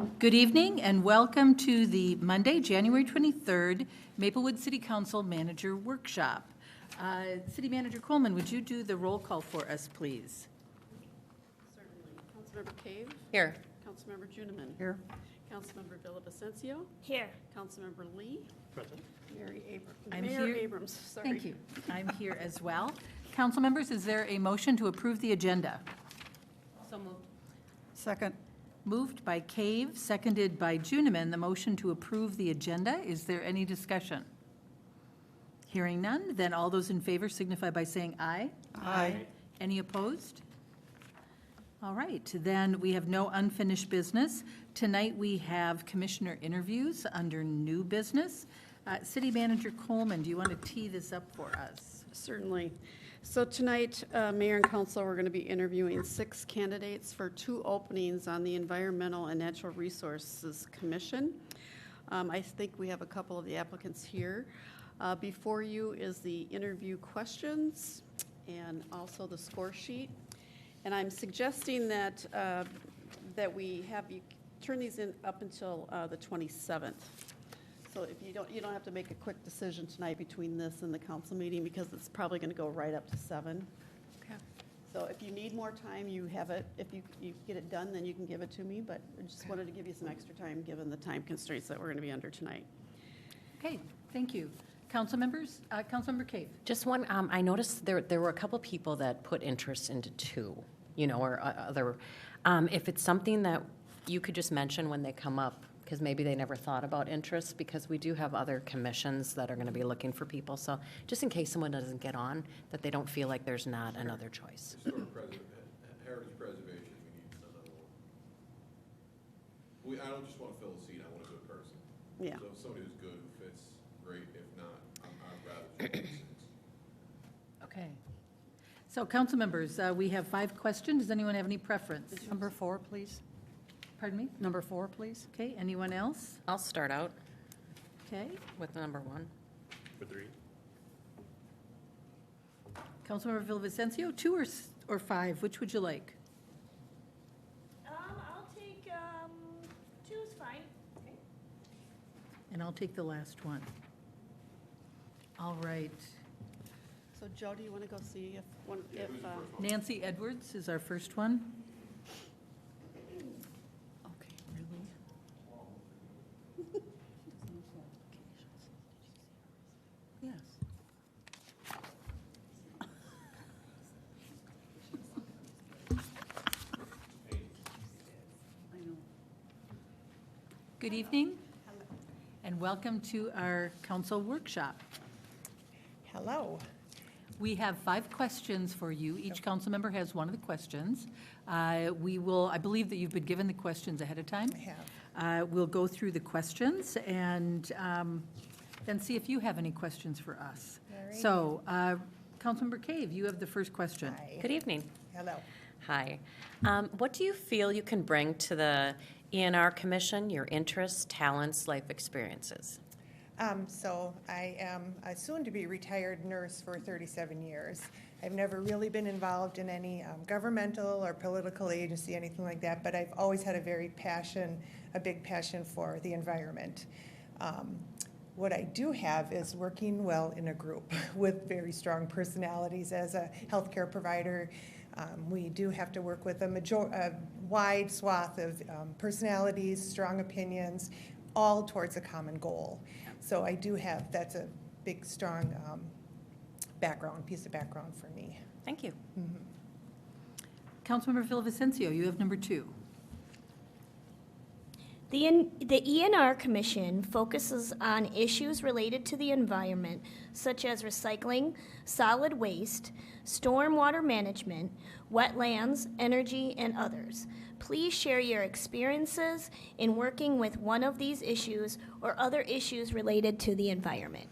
Good evening and welcome to the Monday, January 23rd, Maplewood City Council Manager Workshop. City Manager Coleman, would you do the roll call for us, please? Certainly. Councilmember Cave? Here. Councilmember Juniman? Here. Councilmember Villavicencio? Here. Councilmember Lee? Present. I'm Mayor here. Abrams, sorry. Thank you. I'm here as well. Council members, is there a motion to approve the agenda? So moved. Second. Moved by Cave, seconded by Juniman, the motion to approve the agenda. Is there any discussion? Hearing none, then all those in favor signify by saying aye. Aye. Any opposed? All right, then we have no unfinished business. Tonight we have commissioner interviews under new business. City Manager Coleman, do you want to tee this up for us? Certainly. So tonight, Mayor and Council, we're going to be interviewing 6 candidates for 2 openings on the Environmental and Natural Resources Commission. I think we have a couple of the applicants here. Before you is the interview questions and also the score sheet. And I'm suggesting that that we have you turn these in up until the 27th. So if you don't have to make a quick decision tonight between this and the council meeting because it's probably going to go right up to 7. Okay. So if you need more time, you have it. If you get it done, then you can give it to me. But I just wanted to give you some extra time given the time constraints that we're going to be under tonight. Okay, thank you. Council members, Councilmember Cave. Just one, I noticed there were a couple people that put interest into 2, or other. If it's something that you could just mention when they come up, because maybe they never thought about interest, because we do have other commissions that are going to be looking for people. So just in case someone doesn't get on, that they don't feel like there's not another choice. Heritage preservation, we need another one. I don't just want to fill a seat, I want a good person. Yeah. So if somebody who's good, who fits, great. If not, I'd rather just do 6. Okay. So council members, we have 5 questions. Does anyone have any preference? Number 4, please. Pardon me? Number 4, please. Okay, anyone else? I'll start out Okay. with number 1. For 3. Councilmember Villavicencio, 2 or 5, which would you like? I'll take 2 is fine. Okay. And I'll take the last one. All right. So Joe, do you want to go see if Nancy Edwards is our first one. okay, really? Yes. I know. Good evening, and welcome to our council workshop. Hello. We have 5 questions for you. Each council member has one of the questions. I believe that you've been given the questions ahead of time. I have. We'll go through the questions and then see if you have any questions for us. All right. So, Councilmember Cave, you have the first question. Hi. Good evening. Hello. Hi. What do you feel you can bring to the ENR Commission, your interests, talents, life experiences? So I am a soon-to-be retired nurse for 37 years. I've never really been involved in any governmental or political agency, anything like that, but I've always had a big passion for the environment. What I do have is working well in a group with very strong personalities. As a healthcare provider, we do have to work with a wide swath of personalities, strong opinions, all towards a common goal. So I do have, that's a big, strong piece of background for me. Thank you. Councilmember Villavicencio, you have number 2. The ENR Commission focuses on issues related to the environment, such as recycling, solid waste, stormwater management, wetlands, energy, and others. Please share your experiences in working with one of these issues or other issues related to the environment.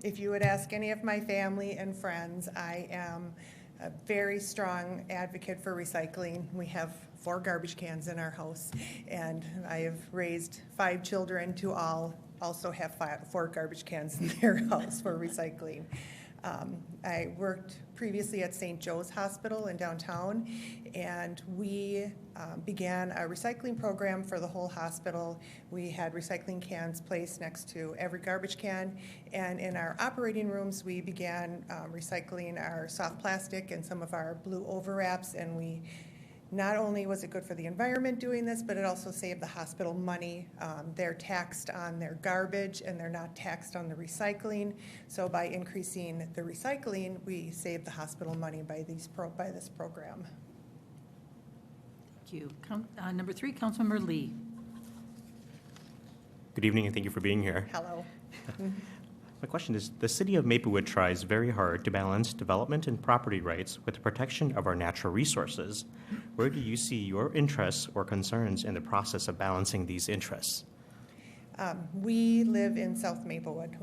If you would ask any of my family and friends, I am a very strong advocate for recycling. We have 4 garbage cans in our house, and I have raised 5 children to all also have 4 garbage cans in their house for recycling. I worked previously at St. Joe's Hospital in downtown, and we began a recycling program for the whole hospital. We had recycling cans placed next to every garbage can, and in our operating rooms, we began recycling our soft plastic and some of our blue overwraps, and we not only was it good for the environment doing this, but it also saved the hospital money. They're taxed on their garbage and they're not taxed on the recycling. So by increasing the recycling, we save the hospital money by this program. Thank you. Number 3, Councilmember Lee. Good evening, and thank you for being here. Hello. My question is, the city of Maplewood tries very hard to balance development and property rights with the protection of our natural resources. Where do you see your interests or concerns in the process of balancing these interests? We live in South Maplewood.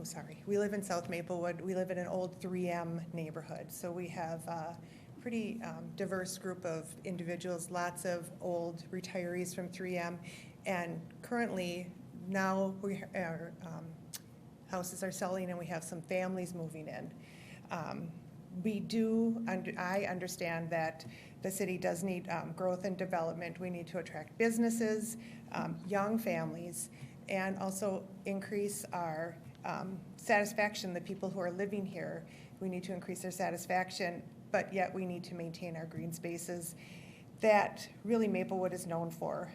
We live in South Maplewood. We live in an old 3M neighborhood. So we have a pretty diverse group of individuals, lots of old retirees from 3M. And currently, now our houses are selling and we have some families moving in. I understand that the city does need growth and development. We need to attract businesses, young families, and also increase our satisfaction, the people who are living here. We need to increase their satisfaction, but yet we need to maintain our green spaces that really Maplewood is known for.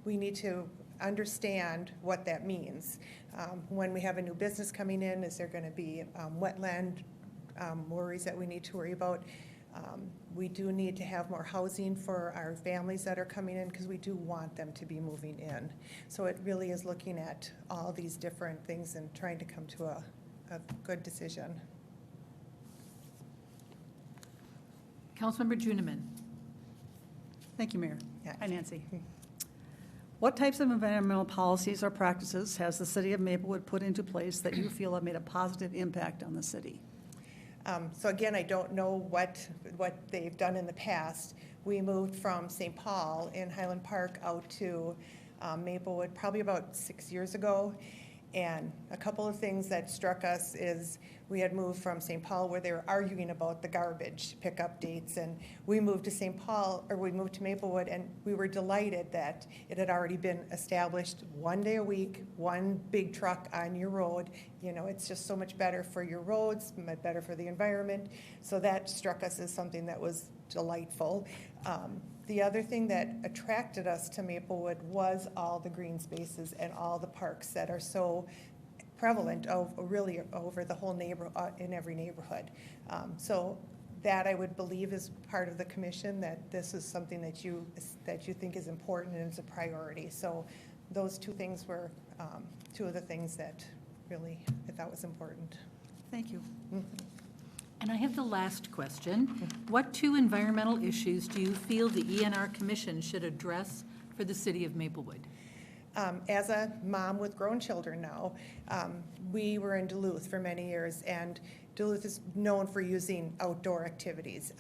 We need to understand what that means. When we have a new business coming in, is there going to be wetland worries that we need to worry about? We do need to have more housing for our families that are coming in because we do want them to be moving in. So it really is looking at all these different things and trying to come to a good decision. Councilmember Juniman. Thank you, Mayor. Yeah. Hi, Nancy. What types of environmental policies or practices has the city of Maplewood put into place that you feel have made a positive impact on the city? So again, I don't know what they've done in the past. We moved from St. Paul in Highland Park out to Maplewood probably about 6 years ago. And a couple of things that struck us is we had moved from St. Paul where they were arguing about the garbage pickup dates, and we moved to Maplewood, and we were delighted that it had already been established 1 day a week, one big truck on your road. You know, it's just so much better for your roads, much better for the environment. So that struck us as something that was delightful. The other thing that attracted us to Maplewood was all the green spaces and all the parks that are so prevalent really over the whole neighborhood, in every neighborhood. So that I would believe is part of the commission, that this is something that you think is important and is a priority. So those two things were two of the things that really I thought was important. Thank you. Mm-hmm. And I have the last question. What 2 environmental issues do you feel the ENR Commission should address for the city of Maplewood? As a mom with grown children now, we were in Duluth for many years, and Duluth is known for using outdoor activities.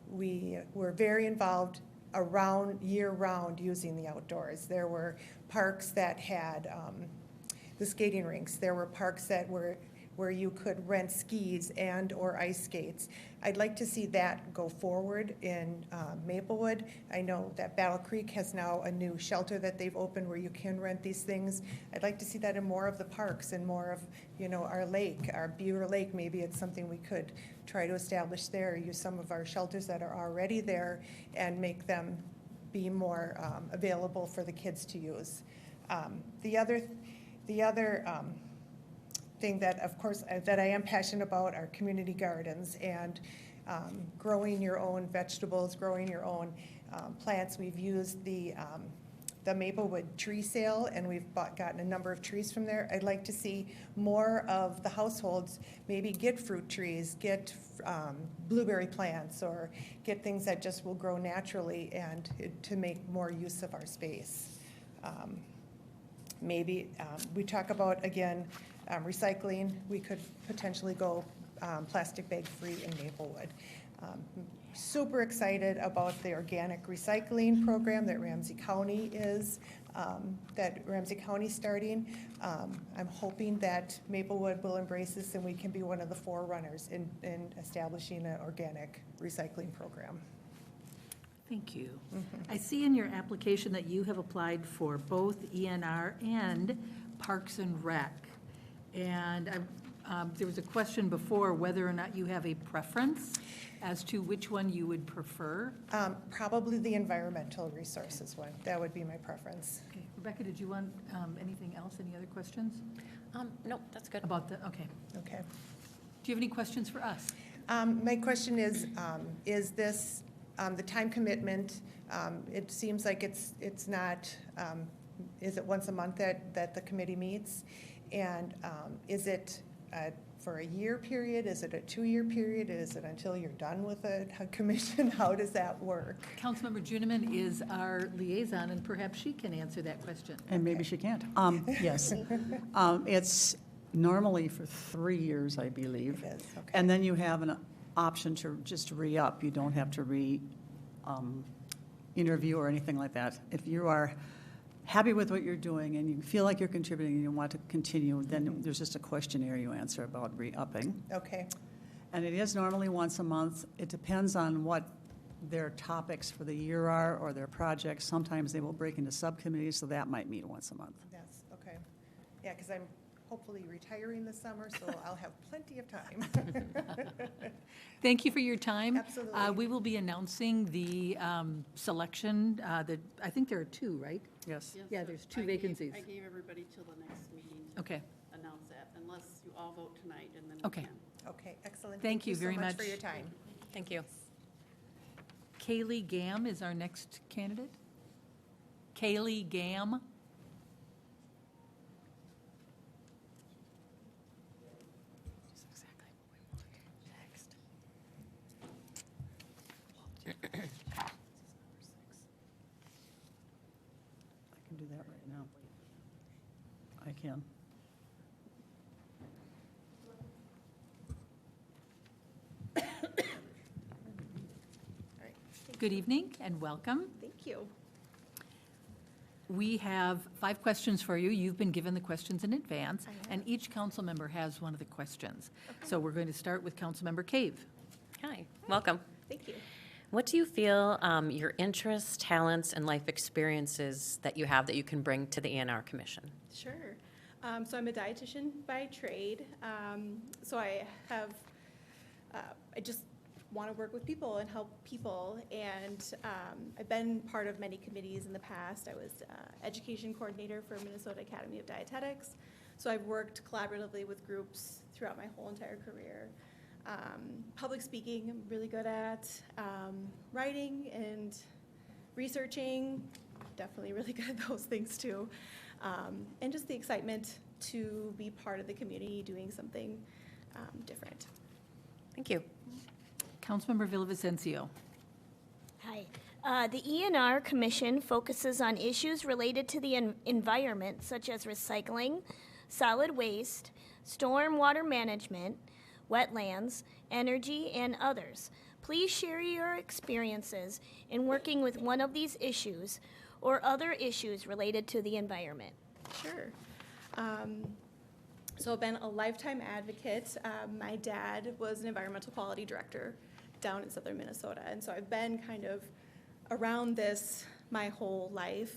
We were very involved year-round using the outdoors. There were parks that had the skating rinks. There were parks that were where you could rent skis and or ice skates. I'd like to see that go forward in Maplewood. I know that Battle Creek has now a new shelter that they've opened where you can rent these things. I'd like to see that in more of the parks and more of, our lake, our Beaver Lake. Maybe it's something we could try to establish there, use some of our shelters that are already there and make them be more available for the kids to use. The other thing that, of course, that I am passionate about are community gardens and growing your own vegetables, growing your own plants. We've used the Maplewood tree sale, and we've gotten a number of trees from there. I'd like to see more of the households maybe get fruit trees, get blueberry plants, or get things that just will grow naturally and to make more use of our space. Maybe we talk about, again, recycling. We could potentially go plastic bag free in Maplewood. Super excited about the organic recycling program that Ramsey County is that Ramsey County's starting. I'm hoping that Maplewood will embrace this and we can be one of the forerunners in establishing an organic recycling program. Thank you. I see in your application that you have applied for both ENR and Parks and Rec. And there was a question before whether or not you have a preference as to which one you would prefer. Probably the environmental resources one. That would be my preference. Okay. Rebecca, did you want anything else? Any other questions No, that's good. about the, okay. Okay. Do you have any questions for us? My question is this the time commitment? It seems like it's not, is it once a month that the committee meets? And is it for a year period? Is it a 2-year period? Is it until you're done with a commission? How does that work? Councilmember Juniman is our liaison, and perhaps she can answer that question. And maybe she can't. Yes. It's normally for 3 years, I believe. It is, okay. And then you have an option to just re-up. You don't have to interview or anything like that. If you are happy with what you're doing and you feel like you're contributing and you want to continue, then there's just a questionnaire you answer about re-upping. Okay. And it is normally once a month. It depends on what their topics for the year are or their projects. Sometimes they will break into subcommittees, so that might meet once a month. Yes, okay. Yeah, because I'm hopefully retiring this summer, so I'll have plenty of time. Thank you for your time. Absolutely. We will be announcing the selection, I think there are 2, right? Yes. Yes, Yeah, sir. there's 2 I gave- vacancies. I gave everybody till the next meeting to Okay, announce that, unless you all vote tonight, and then we Okay. can. Okay, excellent. Thank you very so much much. for your time. Thank you. Kaylee Gam is our next candidate. Kaylee Gam. I can do that right now. I can. Good evening and welcome. Thank you. We have 5 questions for you. You've been given the questions in advance, I have. and each council member has one of the questions. So we're going to start with Councilmember Cave. Hi, welcome. Thank you. What do you feel your interests, talents, and life experiences that you have that you can bring to the ENR Commission? Sure. So I'm a dietitian by trade. So I have, I just want to work with people and help people. And I've been part of many committees in the past. I was education coordinator for Minnesota Academy of Dietetics. So I've worked collaboratively with groups throughout my whole entire career. Public speaking, I'm really good at. Writing and researching, definitely really good at those things too. And just the excitement to be part of the community doing something different. Thank you. Councilmember Villavicencio. Hi. The ENR Commission focuses on issues related to the environment, such as recycling, solid waste, stormwater management, wetlands, energy, and others. Please share your experiences in working with one of these issues or other issues related to the environment. Sure. So I've been a lifetime advocate. My dad was an environmental quality director down in southern Minnesota, and so I've been kind of around this my whole life.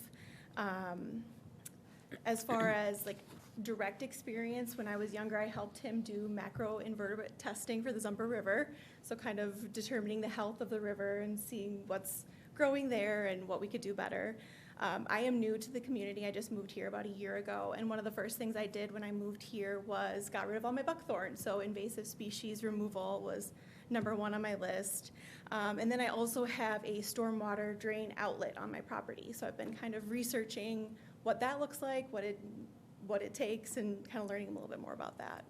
As far as like direct experience, when I was younger, I helped him do macroinvertebrate testing for the Zumper River, so kind of determining the health of the river and seeing what's growing there and what we could do better. I am new to the community. I just moved here about a year ago, and one of the first things I did when I moved here was got rid of all my buckthorn. So invasive species removal was #1 on my list. And then I also have a stormwater drain outlet on my property. So I've been kind of researching what that looks like, what it takes, and kind of learning a little bit more about that.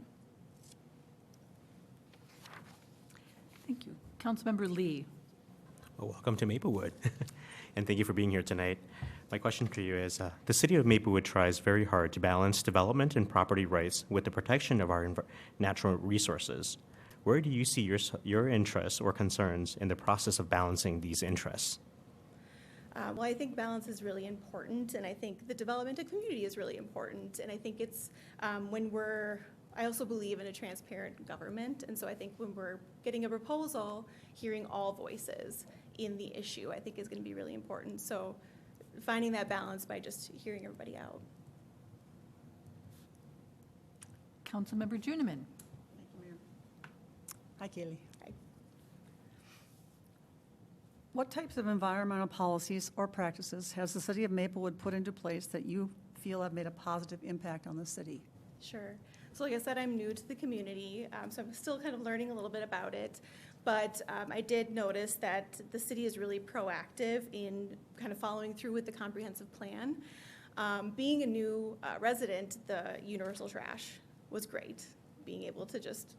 Thank you. Councilmember Lee. Well, welcome to Maplewood, and thank you for being here tonight. My question to you is, the city of Maplewood tries very hard to balance development and property rights with the protection of our natural resources. Where do you see your interests or concerns in the process of balancing these interests? Well, I think balance is really important, and I think the development of community is really important. And I think it's I also believe in a transparent government, and so I think when we're getting a proposal, hearing all voices in the issue, I think is going to be really important. So finding that balance by just hearing everybody out. Councilmember Juniman. Thank you, Mayor. Hi, Kaylee. Hi. What types of environmental policies or practices has the city of Maplewood put into place that you feel have made a positive impact on the city? Sure. So like I said, I'm new to the community, so I'm still kind of learning a little bit about it. But I did notice that the city is really proactive in kind of following through with the comprehensive plan. Being a new resident, the universal trash was great. Being able to just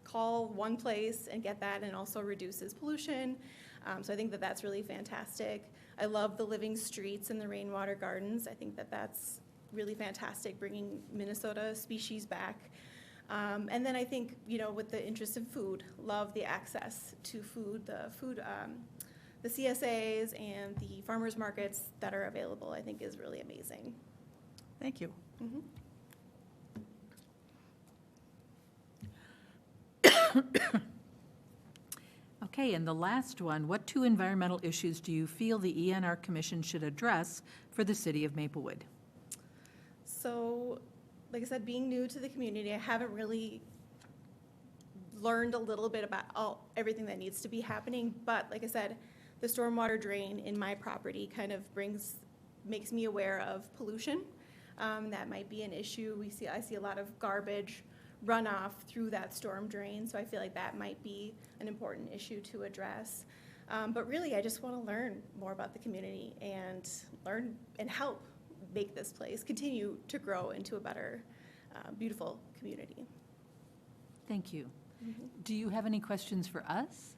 call one place and get that, and also reduces pollution. So I think that that's really fantastic. I love the living streets and the rainwater gardens. I think that that's really fantastic, bringing Minnesota species back. And then I think, with the interest in food, love the access to food, the CSAs and the farmers markets that are available, I think is really amazing. Thank you. Mhm. Okay, and the last one, what 2 environmental issues do you feel the ENR Commission should address for the city of Maplewood? So, like I said, being new to the community, I haven't really learned a little bit about everything that needs to be happening. But like I said, the stormwater drain in my property kind of makes me aware of pollution. That might be an issue. I see a lot of garbage runoff through that storm drain, so I feel like that might be an important issue to address. But really, I just want to learn more about the community and learn and help make this place continue to grow into a better, beautiful community. Thank you. Mm-hmm. Do you have any questions for us?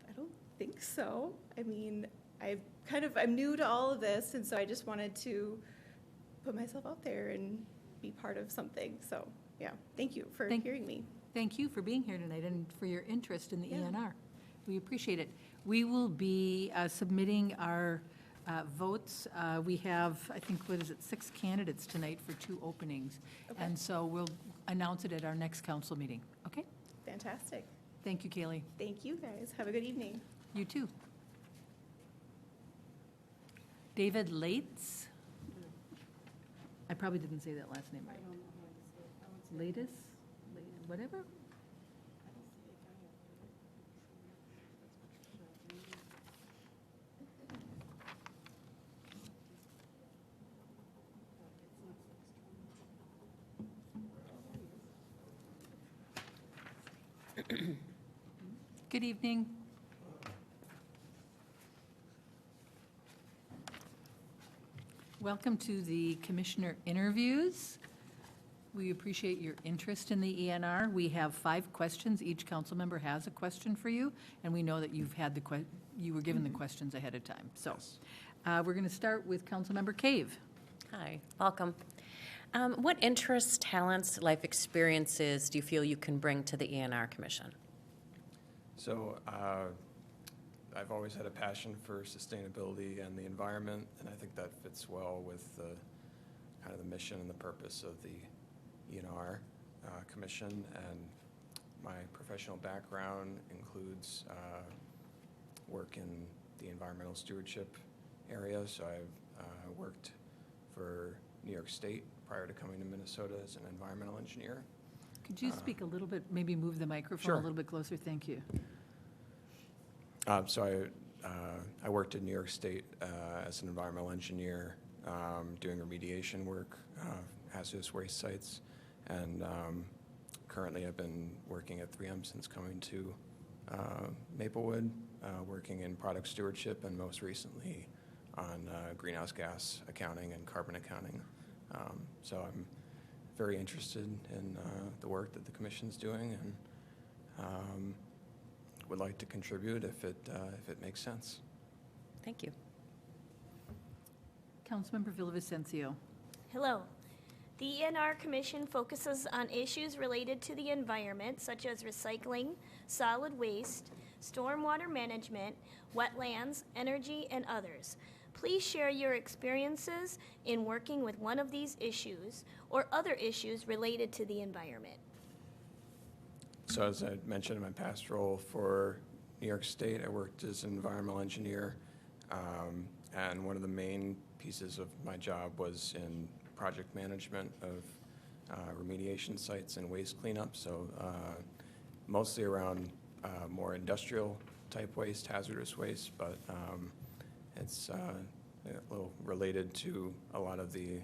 I don't think so. I mean, I'm new to all of this, and so I just wanted to put myself out there and be part of something. So, yeah, thank you for hearing me. Thank you for being here tonight and for your interest in the Yeah. ENR. We appreciate it. We will be submitting our votes. We have, I think, 6 candidates tonight for 2 openings. Okay. And so we'll announce it at our next council meeting. Okay? Fantastic. Thank you, Kaylee. Thank you, guys. Have a good evening. You too. David Lates? I probably didn't say that last name right. Latus? Whatever? Good evening. Welcome to the commissioner interviews. We appreciate your interest in the ENR. We have 5 questions. Each council member has a question for you, and we know that you were given the questions ahead of time. So we're going to start with Councilmember Cave. Hi, welcome. What interests, talents, life experiences do you feel you can bring to the ENR Commission? So I've always had a passion for sustainability and the environment, and I think that fits well with the kind of the mission and the purpose of the ENR Commission. And my professional background includes work in the environmental stewardship area. So I've worked for New York State prior to coming to Minnesota as an environmental engineer. Could you speak a little bit, maybe move the microphone Sure. a little bit closer? Thank you. So I worked in New York State as an environmental engineer, doing remediation work, hazardous waste sites, and currently I've been working at 3M since coming to Maplewood, working in product stewardship, and most recently on greenhouse gas accounting and carbon accounting. So I'm very interested in the work that the Commission's doing, and would like to contribute if it makes sense. Thank you. Councilmember Villavicencio. Hello. The ENR Commission focuses on issues related to the environment, such as recycling, solid waste, stormwater management, wetlands, energy, and others. Please share your experiences in working with one of these issues or other issues related to the environment. So as I mentioned in my past role for New York State, I worked as an environmental engineer, and one of the main pieces of my job was in project management of remediation sites and waste cleanup, so mostly around more industrial type waste, hazardous waste, but it's a little related to a lot of the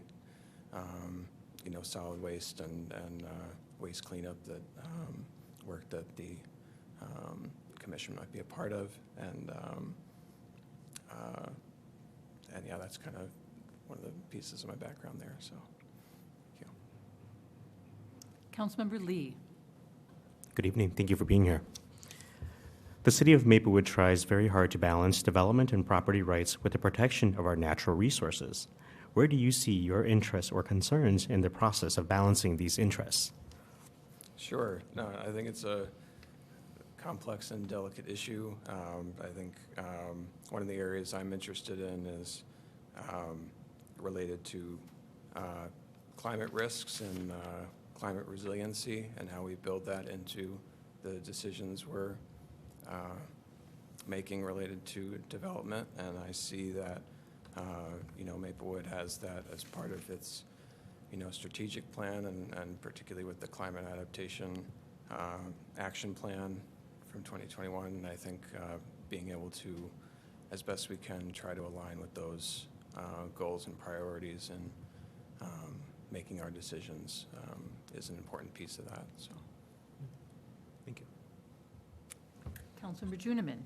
solid waste and waste cleanup that work that the commission might be a part of, and yeah, that's kind of one of the pieces of my background there. So, thank you. Councilmember Lee. Good evening. Thank you for being here. The City of Maplewood tries very hard to balance development and property rights with the protection of our natural resources. Where do you see your interests or concerns in the process of balancing these interests? Sure. No, I think it's a complex and delicate issue. I think one of the areas I'm interested in is related to climate risks and climate resiliency and how we build that into the decisions we're making related to development. And I see that Maplewood has that as part of its strategic plan, and particularly with the climate adaptation action plan from 2021. And I think being able to, as best we can, try to align with those goals and priorities and making our decisions is an important piece of that. So, Thank you. Councilmember Juniman.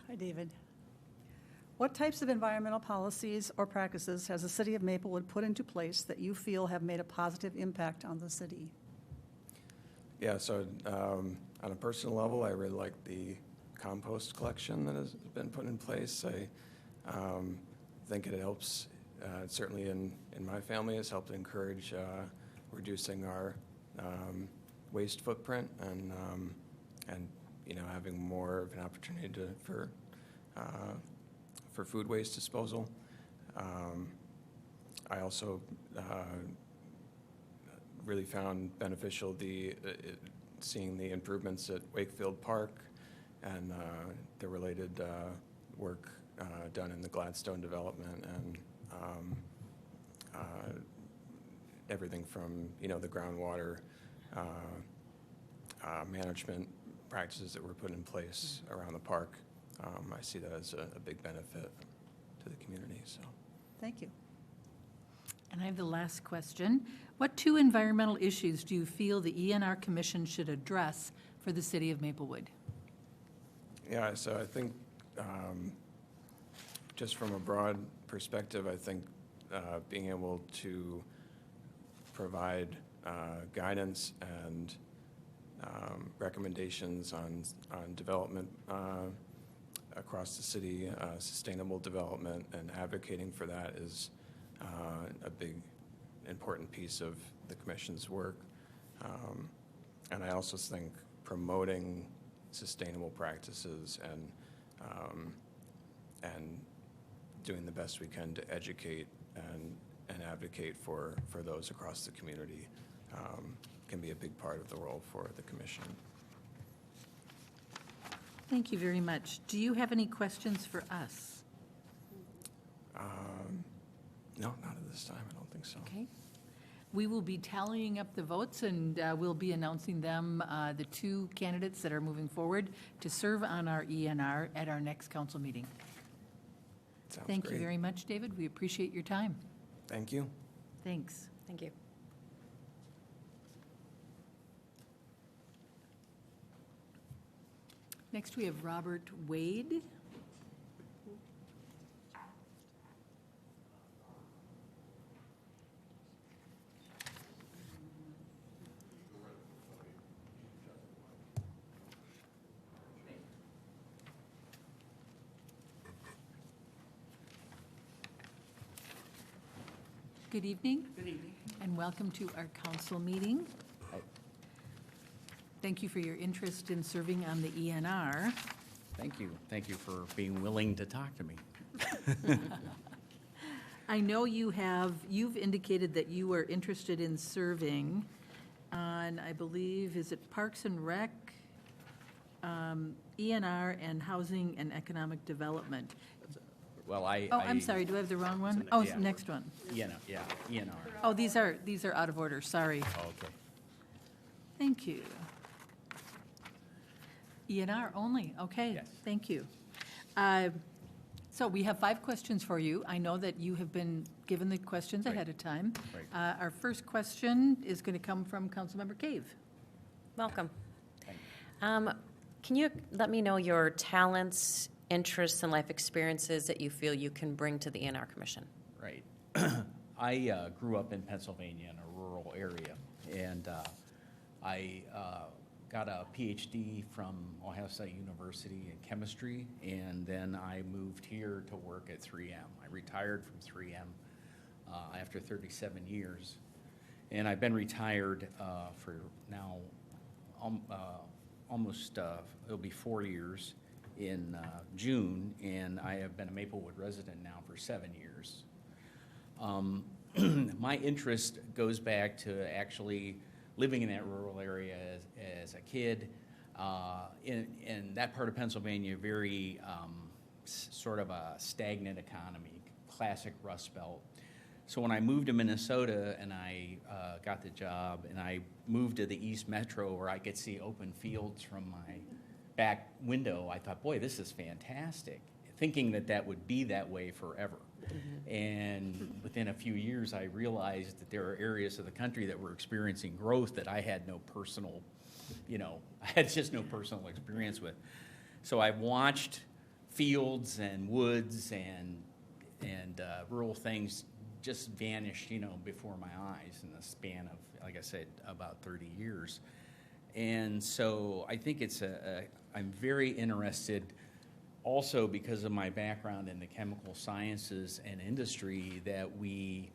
Hi, David. What types of environmental policies or practices has the City of Maplewood put into place that you feel have made a positive impact on the city? yeah, so on a personal level, I really like the compost collection that has been put in place. I think it helps, certainly in my family, has helped encourage reducing our waste footprint and having more of an opportunity for food waste disposal. I also really found beneficial seeing the improvements at Wakefield Park and the related work done in the Gladstone development, and everything from the groundwater management practices that were put in place around the park. I see that as a big benefit to the community. So, Thank you. And I have the last question. What 2 environmental issues do you feel the ENR Commission should address for the City of Maplewood? yeah, so I think just from a broad perspective, I think being able to provide guidance and recommendations on development across the city, sustainable development, and advocating for that is a big, important piece of the Commission's work. And I also think promoting sustainable practices and doing the best we can to educate and advocate for those across the community can be a big part of the role for the Commission. Thank you very much. Do you have any questions for us? No, not at this time. I don't think so. Okay. We will be tallying up the votes, and we'll be announcing them, the 2 candidates that are moving forward to serve on our ENR at our next council meeting. Sounds Thank great. you very much, David. We appreciate your time. Thank you. Thanks. Thank you. Next, we have Robert Wade. Good evening. Good evening. And welcome to our council meeting. Thank you for your interest in serving on the ENR. Thank you. Thank you for being willing to talk to me. I know you've indicated that you are interested in serving on, I believe, is it Parks and Rec, ENR, and Housing and Economic Development? Well, Oh, I'm sorry, do I have the wrong one? It's Oh, an- it's the next one. Yeah, ENR. Oh, these are out of order, sorry. Oh, okay. Thank you. ENR only, okay. Yes. Thank you. So we have 5 questions for you. I know that you have been given the questions Right. ahead of time. Right. Our first question is going to come from Councilmember Cave. Welcome. Thank Can you let me know your talents, interests, and life experiences that you feel you can bring to the ENR Commission? Right. I grew up in Pennsylvania in a rural area, and I got a PhD from Ohio State University in chemistry, and then I moved here to work at 3M. I retired from 3M after 37 years, and I've been retired for now almost, it'll be 4 years in June, and I have been a Maplewood resident now for 7 years. My interest goes back to actually living in that rural area as a kid. In that part of Pennsylvania, very sort of a stagnant economy, classic Rust Belt. So when I moved to Minnesota and I got the job and I moved to the East Metro where I could see open fields from my back window, I thought, boy, this is fantastic, thinking that that would be that way forever. And within a few years, I realized that there are areas of the country that were experiencing growth that I had no personal, I had just no personal experience with. So I've watched fields and woods and rural things just vanish, before my eyes in the span of, like I said, about 30 years. And so I think I'm very interested also because of my background in the chemical sciences and industry that we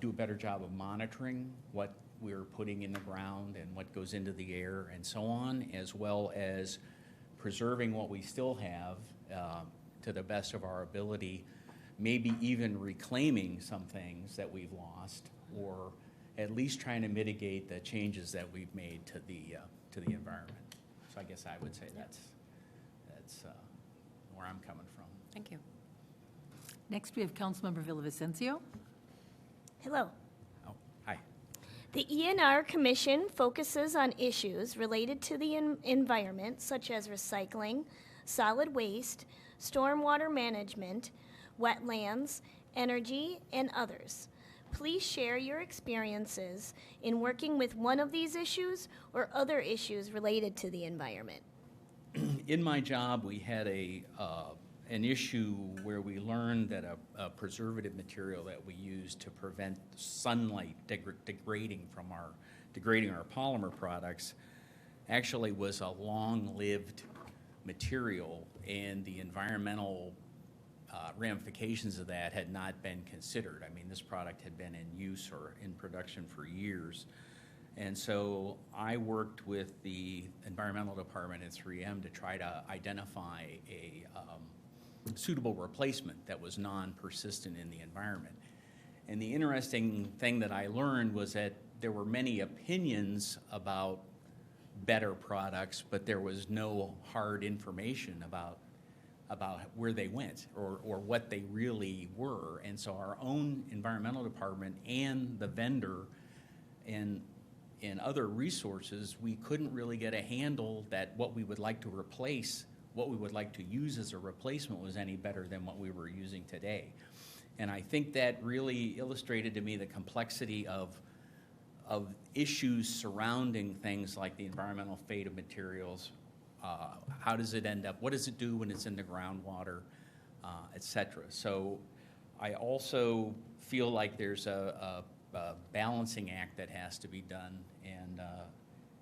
do a better job of monitoring what we're putting in the ground and what goes into the air and so on, as well as preserving what we still have to the best of our ability, maybe even reclaiming some things that we've lost, or at least trying to mitigate the changes that we've made to the environment. So I guess I would say that's where I'm coming from. Thank you. Next, we have Councilmember Villavicencio. Hello. Oh, hi. The ENR Commission focuses on issues related to the environment, such as recycling, solid waste, stormwater management, wetlands, energy, and others. Please share your experiences in working with one of these issues or other issues related to the environment. In my job, we had an issue where we learned that a preservative material that we use to prevent sunlight degrading our polymer products actually was a long-lived material, and the environmental ramifications of that had not been considered. I mean, this product had been in use or in production for years. And so I worked with the environmental department at 3M to try to identify a suitable replacement that was non-persistent in the environment. And the interesting thing that I learned was that there were many opinions about better products, but there was no hard information about where they went or what they really were. And so our own environmental department and the vendor and other resources, we couldn't really get a handle that what we would like to replace, what we would like to use as a replacement was any better than what we were using today. And I think that really illustrated to me the complexity of issues surrounding things like the environmental fate of materials. How does it end up? What does it do when it's in the groundwater, et cetera? So I also feel like there's a balancing act that has to be done,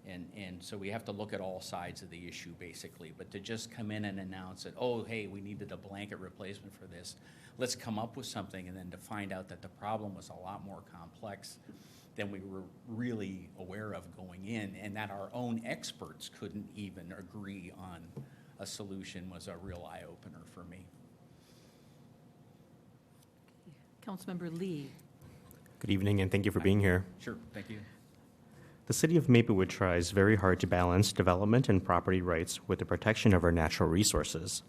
and so we have to look at all sides of the issue, basically. But to just come in and announce that, oh, hey, we needed a blanket replacement for this, let's come up with something, and then to find out that the problem was a lot more complex than we were really aware of going in, and that our own experts couldn't even agree on a a solution was a real eye-opener for me. Councilmember Lee. Good evening, and thank you for being here. Sure, thank you. The city of Maplewood tries very hard to balance development and property rights with the protection of our natural resources.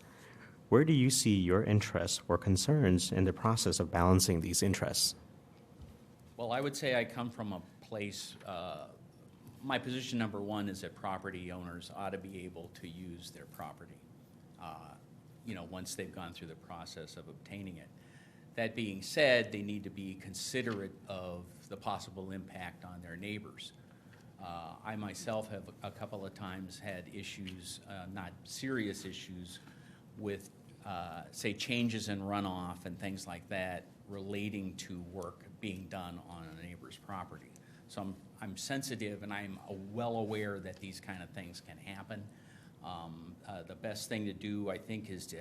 Where do you see your interests or concerns in the process of balancing these interests? Well, I would say I come from a place, my position number one is that property owners ought to be able to use their property, once they've gone through the process of obtaining it. That being said, they need to be considerate of the possible impact on their neighbors. I myself have a couple of times had issues, not serious issues, with, say, changes in runoff and things like that relating to work being done on a neighbor's property. So I'm sensitive, and I'm well aware that these kind of things can happen. The best thing to do, I think, is to,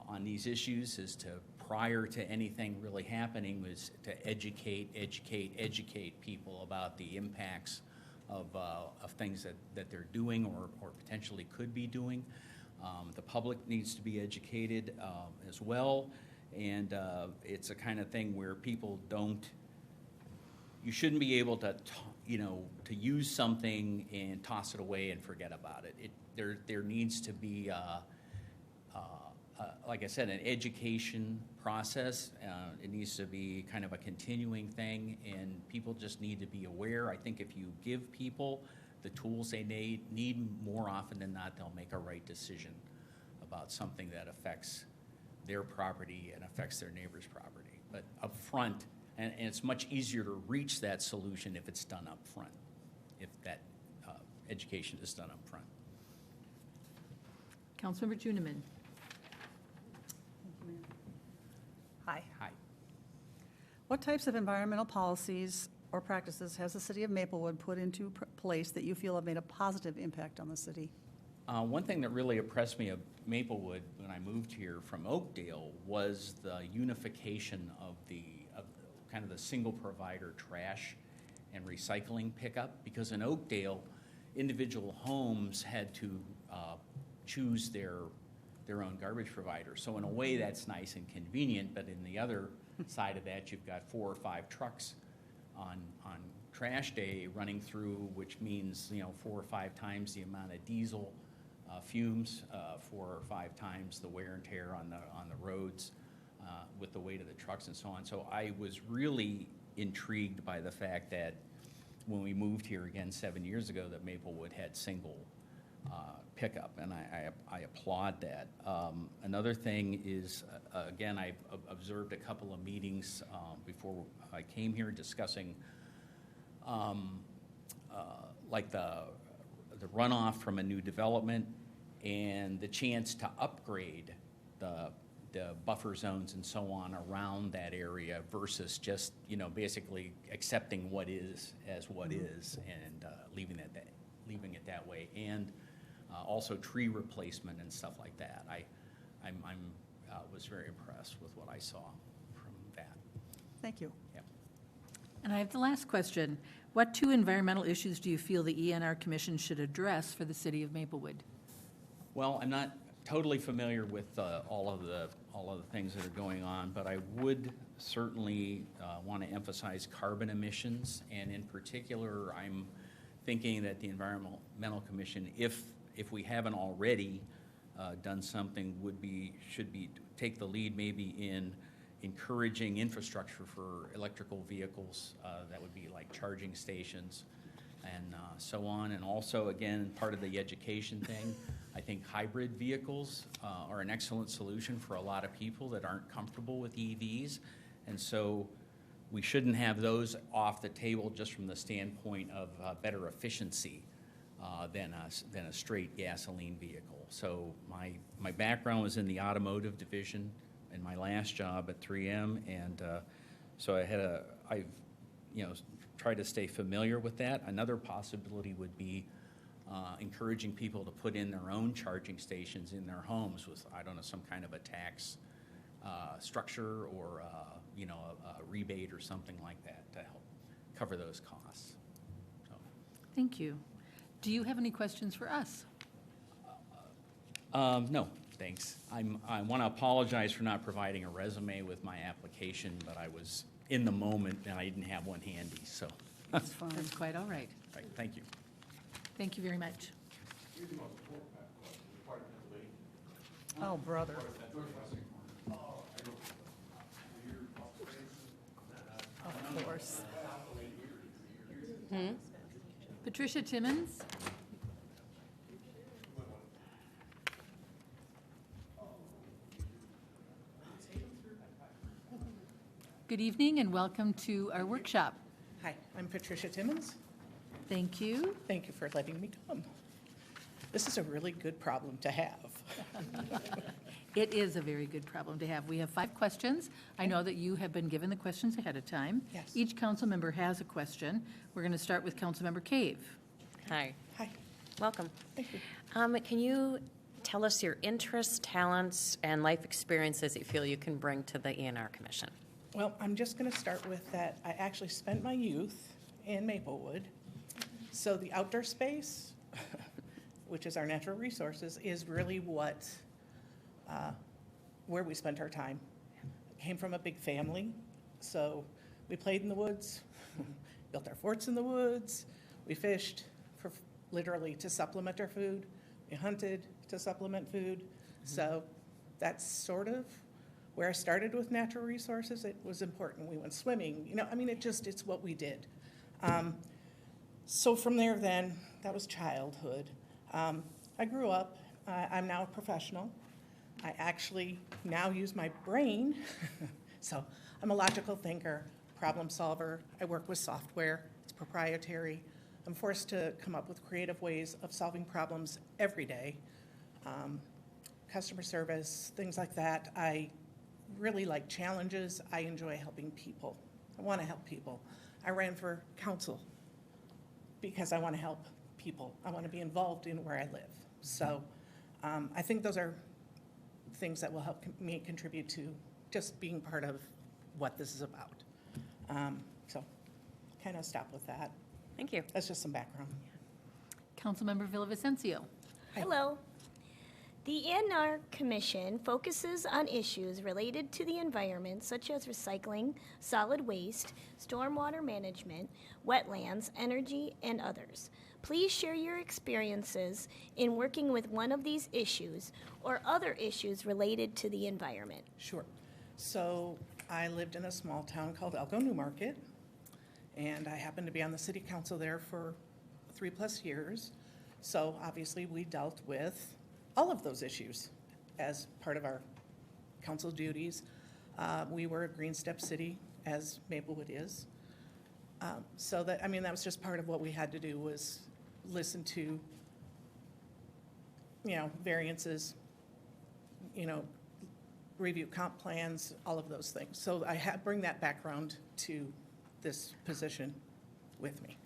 on these issues, is to, prior to anything really happening, was to educate people about the impacts of things that they're doing or potentially could be doing. The public needs to be educated as well, and it's a kind of thing where people you shouldn't be able to, to use something and toss it away and forget about it. There needs to be, like I said, an education process. It needs to be kind of a continuing thing, and people just need to be aware. I think if you give people the tools they need more often than not, they'll make a right decision about something that affects their property and affects their neighbor's property. But up front, and it's much easier to reach that solution if it's done up front, if that education is done up front. Councilmember Juniman. Hi. Hi. What types of environmental policies or practices has the city of Maplewood put into place that you feel have made a positive impact on the city? One thing that really impressed me of Maplewood when I moved here from Oakdale was the unification of kind of the single provider trash and recycling pickup, because in Oakdale, individual homes had to choose their own garbage provider. So in a way, that's nice and convenient, but in the other side of that, you've got 4 or 5 trucks on trash day running through, which means 4 or 5 times the amount of diesel fumes, 4 or 5 times the wear and tear on the roads with the weight of the trucks and so on. So I was really intrigued by the fact that when we moved here again 7 years ago, that Maplewood had single pickup, and I applaud that. Another thing is, again, I've observed a couple of meetings before I came here discussing like the runoff from a new development and the chance to upgrade the buffer zones and so on around that area versus just, basically accepting what is as what is and leaving it that way. And also tree replacement and stuff like that. I was very impressed with what I saw from that. Thank you. Yeah. And I have the last question. What 2 environmental issues do you feel the ENR Commission should address for the city of Maplewood? Well, I'm not totally familiar with all of the things that are going on, but I would certainly want to emphasize carbon emissions, and in particular, I'm thinking that the Environmental Commission, if we haven't already done something, should take the lead maybe in encouraging infrastructure for electrical vehicles. That would be like charging stations and so on. And also, again, part of the education thing, I think hybrid vehicles are an excellent solution for a lot of people that aren't comfortable with EVs. And so we shouldn't have those off the table just from the standpoint of better efficiency than a straight gasoline vehicle. So my background was in the automotive division in my last job at 3M, and so I've tried to stay familiar with that. Another possibility would be encouraging people to put in their own charging stations in their homes with, I don't know, some kind of a tax structure or a rebate or something like that to help cover those costs. So. Thank you. Do you have any questions for us? No, thanks. I want to apologize for not providing a resume with my application, but I was in the moment and I didn't have one handy, so. That's fine. That's quite all right. Right, thank you. Thank you very much. Oh, brother. Of course. Patricia Timmons? Good evening and welcome to our workshop. Hi, I'm Patricia Timmons. Thank you. Thank you for letting me come. This is a really good problem to have. It is a very good problem to have. We have 5 questions. I know that you have been given the questions ahead of time. Yes. Each council member has a question. We're going to start with Councilmember Cave. Hi, Hi, welcome. thank you. Can you tell us your interests, talents, and life experiences that you feel you can bring to the ENR Commission? Well, I'm just going to start with that I actually spent my youth in Maplewood. So the outdoor space, which is our natural resources, is really where we spent our time. I came from a big family, so we played in the woods, built our forts in the woods, we fished for literally to supplement our food, we hunted to supplement food. So that's sort of where I started with natural resources. It was important. We went swimming, it's what we did. So from there then, that was childhood. I grew up, I'm now a professional. I actually now use my brain. So I'm a logical thinker, problem solver. I work with software, it's proprietary. I'm forced to come up with creative ways of solving problems every day. Customer service, things like that. I really like challenges. I enjoy helping people. I want to help people. I ran for council because I want to help people. I want to be involved in where I live. So I think those are things that will help me contribute to just being part of what this is about. So kind of stop with that. Thank you. That's just some background. Councilmember Villavicencio. Hi. Hello. The ENR Commission focuses on issues related to the environment such as recycling, solid waste, stormwater management, wetlands, energy, and others. Please share your experiences in working with one of these issues or other issues related to the environment. Sure. So I lived in a small town called Elko Newmarket, and I happened to be on the city council there for 3+ years. So obviously we dealt with all of those issues as part of our council duties. We were a Green Step city, as Maplewood is. So that was just part of what we had to do, was listen to, variances, review comp plans, all of those things. So I bring that background to this position with me.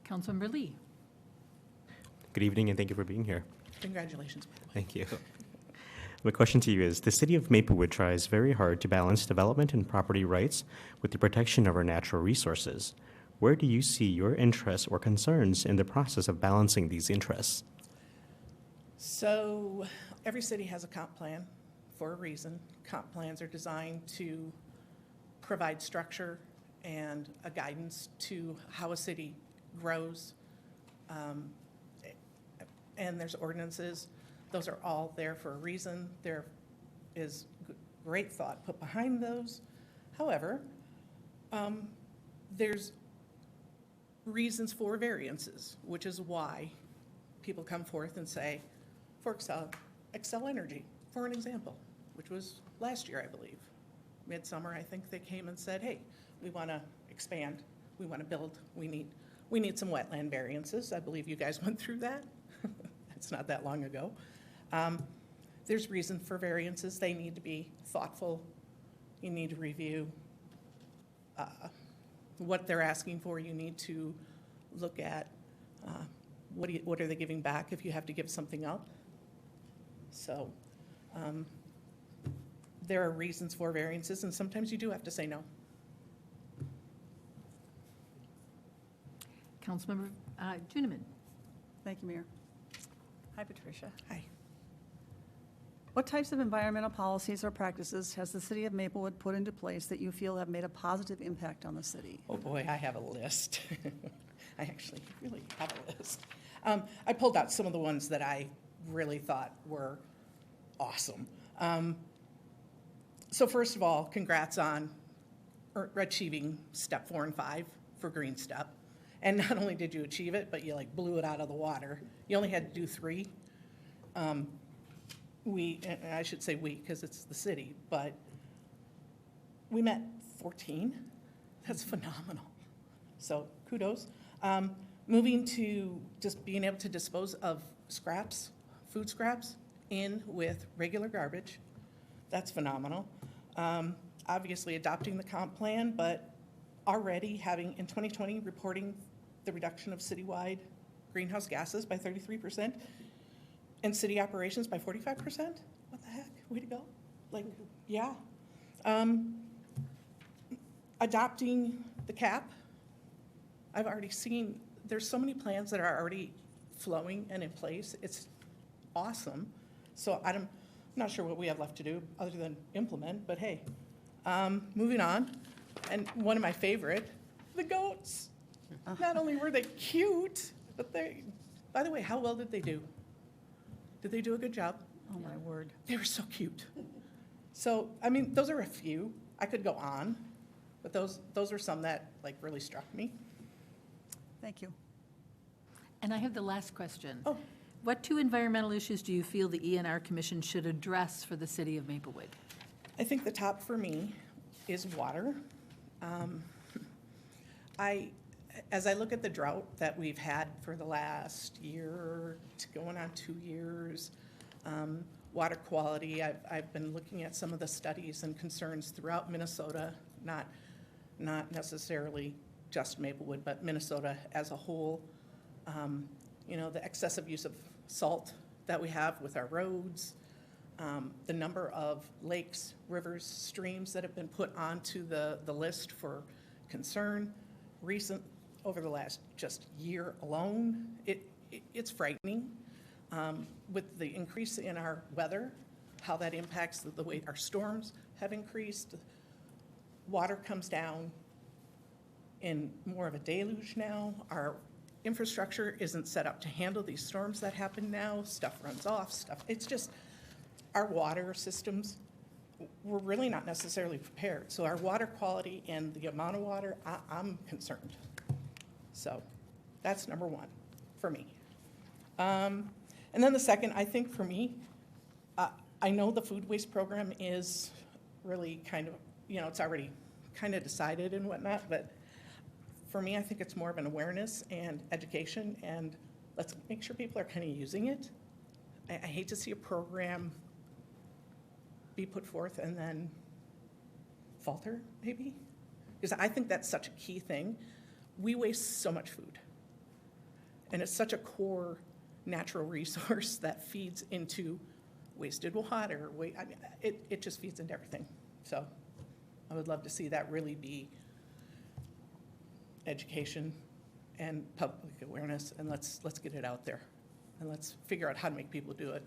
Councilmember Lee. Good evening, and thank you for being here. Congratulations, by the way. Thank you. My question to you is, the city of Maplewood tries very hard to balance development and property rights with the protection of our natural resources. Where do you see your interests or concerns in the process of balancing these interests? So every city has a comp plan for a reason. Comp plans are designed to provide structure and a guidance to how a city grows. And there's ordinances. Those are all there for a reason. There is great thought put behind those. However, there's reasons for variances, which is why people come forth and say, for Excel Energy, for an example, which was last year, I believe. Midsummer, I think they came and said, hey, we want to expand, we want to build, we need some wetland variances. I believe you guys went through that. It's not that long ago. There's reason for variances. They need to be thoughtful. You need to review what they're asking for. You need to look at what are they giving back if you have to give something up. So there are reasons for variances, and sometimes you do have to say no. Councilmember Juniman. Thank you, Mayor. Hi, Patricia. Hi. What types of environmental policies or practices has the city of Maplewood put into place that you feel have made a positive impact on the city? Oh, boy, I have a list. I actually really have a list. I pulled out some of the ones that I really thought were awesome. So first of all, congrats on achieving step 4 and 5 for Green Step. And not only did you achieve it, but you like blew it out of the water. You only had to do 3. And I should say we, because it's the city, but we met 14. That's phenomenal. So kudos. Moving to just being able to dispose of scraps, food scraps, in with regular garbage. That's phenomenal. Obviously adopting the comp plan, but already having, in 2020, reporting the reduction of citywide greenhouse gases by 33%. And city operations by 45%? What the heck? Way to go. Like, yeah. Adopting the cap. I've already seen, there's so many plans that are already flowing and in place. It's awesome. So I'm not sure what we have left to do other than implement, but hey. Moving on. And one of my favorite, the goats. Not only were they cute, but by the way, how well did they do? Did they do a good job? Oh, my word. They were so cute. So, I mean, those are a few. I could go on, but those are some that like really struck me. Thank you. And I have the last question. Oh. What 2 environmental issues do you feel the ENR Commission should address for the city of Maplewood? I think the top for me is water. As I look at the drought that we've had for the last year, going on 2 years, water quality, I've been looking at some of the studies and concerns throughout Minnesota, not necessarily just Maplewood, but Minnesota as a whole. The excessive use of salt that we have with our roads, the number of lakes, rivers, streams that have been put onto the list for concern over the last just year alone. It's frightening with the increase in our weather, how that impacts the way our storms have increased. Water comes down in more of a deluge now. Our infrastructure isn't set up to handle these storms that happen now. Stuff runs off, it's just, our water systems, we're really not necessarily prepared. So our water quality and the amount of water, I'm concerned. So that's number 1 for me. And then the second, I think for me, I know the food waste program is really kind of, it's already kind of decided and whatnot, but for me, I think it's more of an awareness and education, and let's make sure people are kind of using it. I hate to see a program be put forth and then falter, maybe? Because I think that's such a key thing. We waste so much food, and it's such a core natural resource that feeds into wasted water. It just feeds into everything. So I would love to see that really be education and public awareness, and let's get it out there, and let's figure out how to make people do it.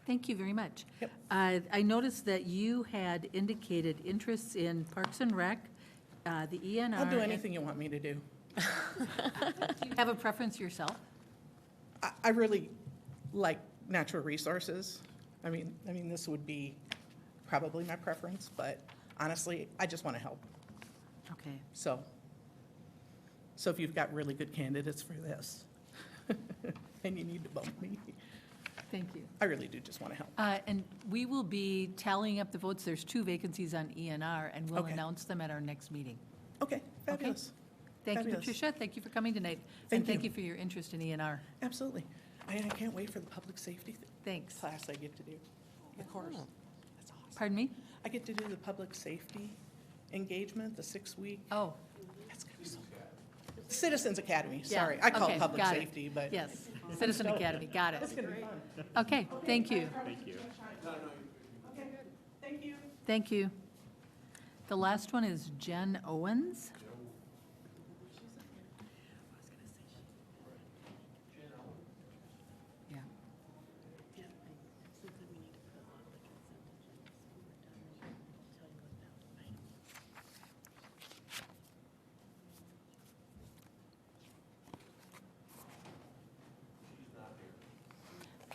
Thank you very much. Yep. I noticed that you had indicated interests in Parks and Rec, the ENR. I'll do anything you want me to do. Do you have a preference yourself? I really like natural resources. I mean, this would be probably my preference, but honestly, I just want to help. Okay. So if you've got really good candidates for this, and you need to bump me, Thank you. I really do just want to help. And we will be tallying up the votes. There's 2 vacancies on ENR, and we'll Okay. announce them at our next meeting. Okay, fabulous. Thank you, Fabulous. Patricia. Thank you for coming tonight. Thank And thank you. you for your interest in ENR. Absolutely. I can't wait for the public safety Thanks. class I get to do, the course. That's awesome. Pardon me? I get to do the public safety engagement, the 6-week. Oh, That's going to be so good. Citizens Academy, yeah. sorry. I call Okay, it public got it. safety, but. Yes, Citizen Academy, got it. It's going to be fun. Okay, thank you. Thank you. Okay, good. Thank you. Thank you. The last one is Jen Owens.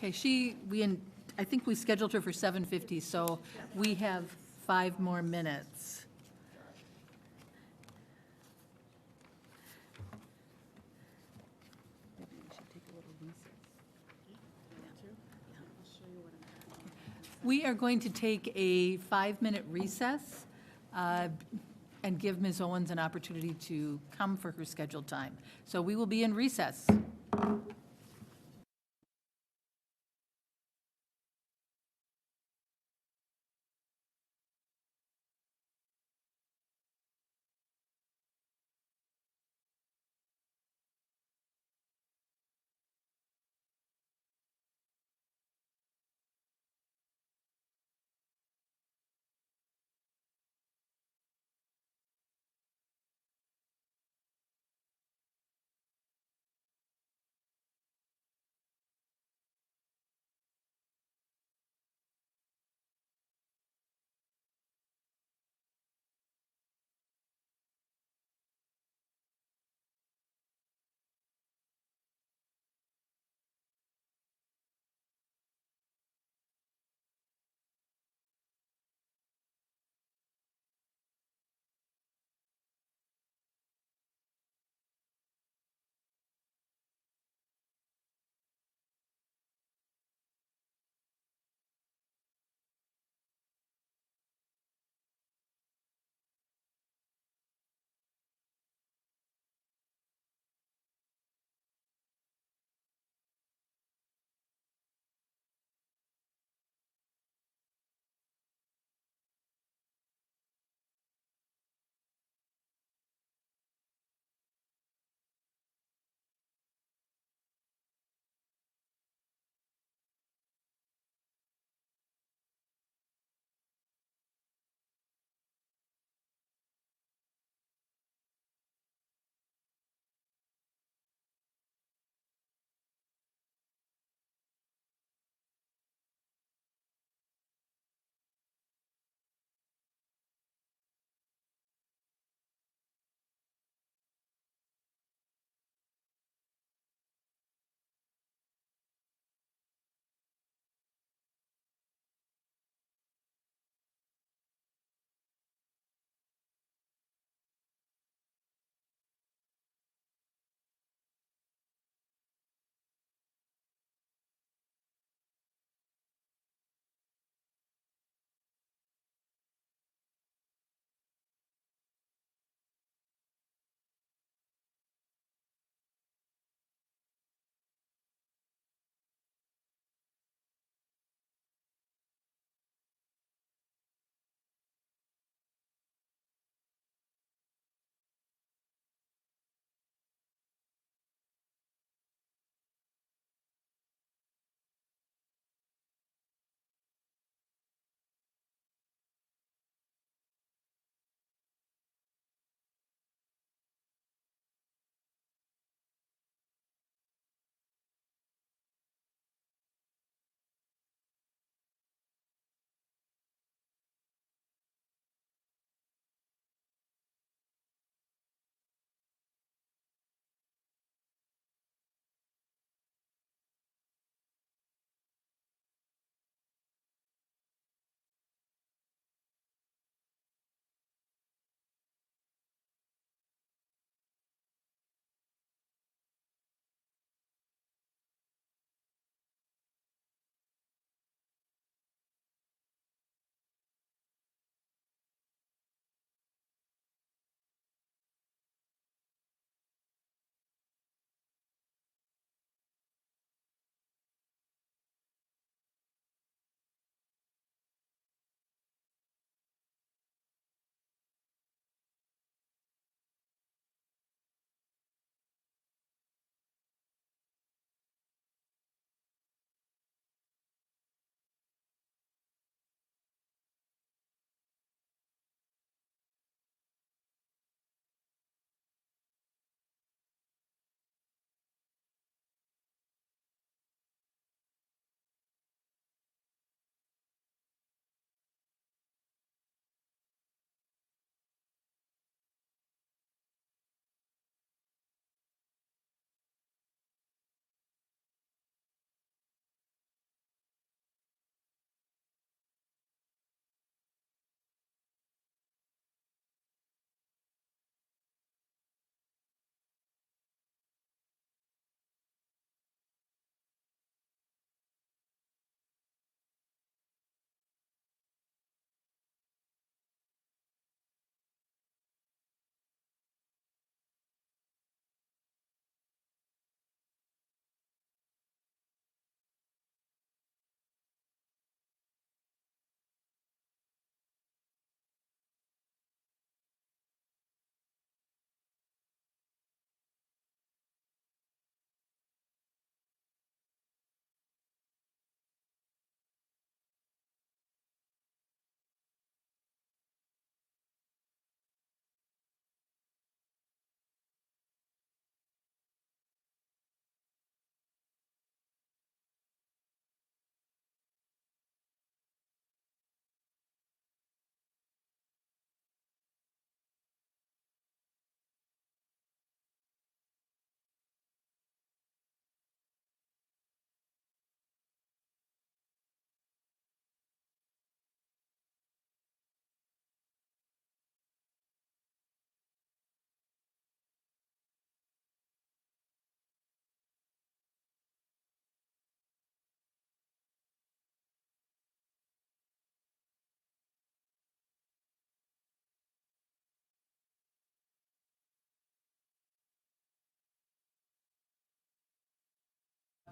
Okay, I think we scheduled her for 7:50, so we have 5 more minutes. We are going to take a 5-minute recess and give Ms. Owens an opportunity to come for her scheduled time. So we will be in recess.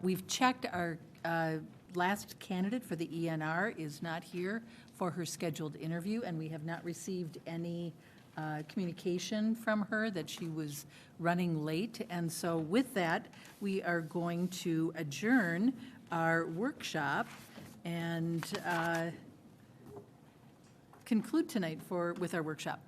We've checked our last candidate for the ENR is not here for her scheduled interview, and we have not received any communication from her that she was running late. And so with that, we are going to adjourn our workshop and conclude tonight with our workshop.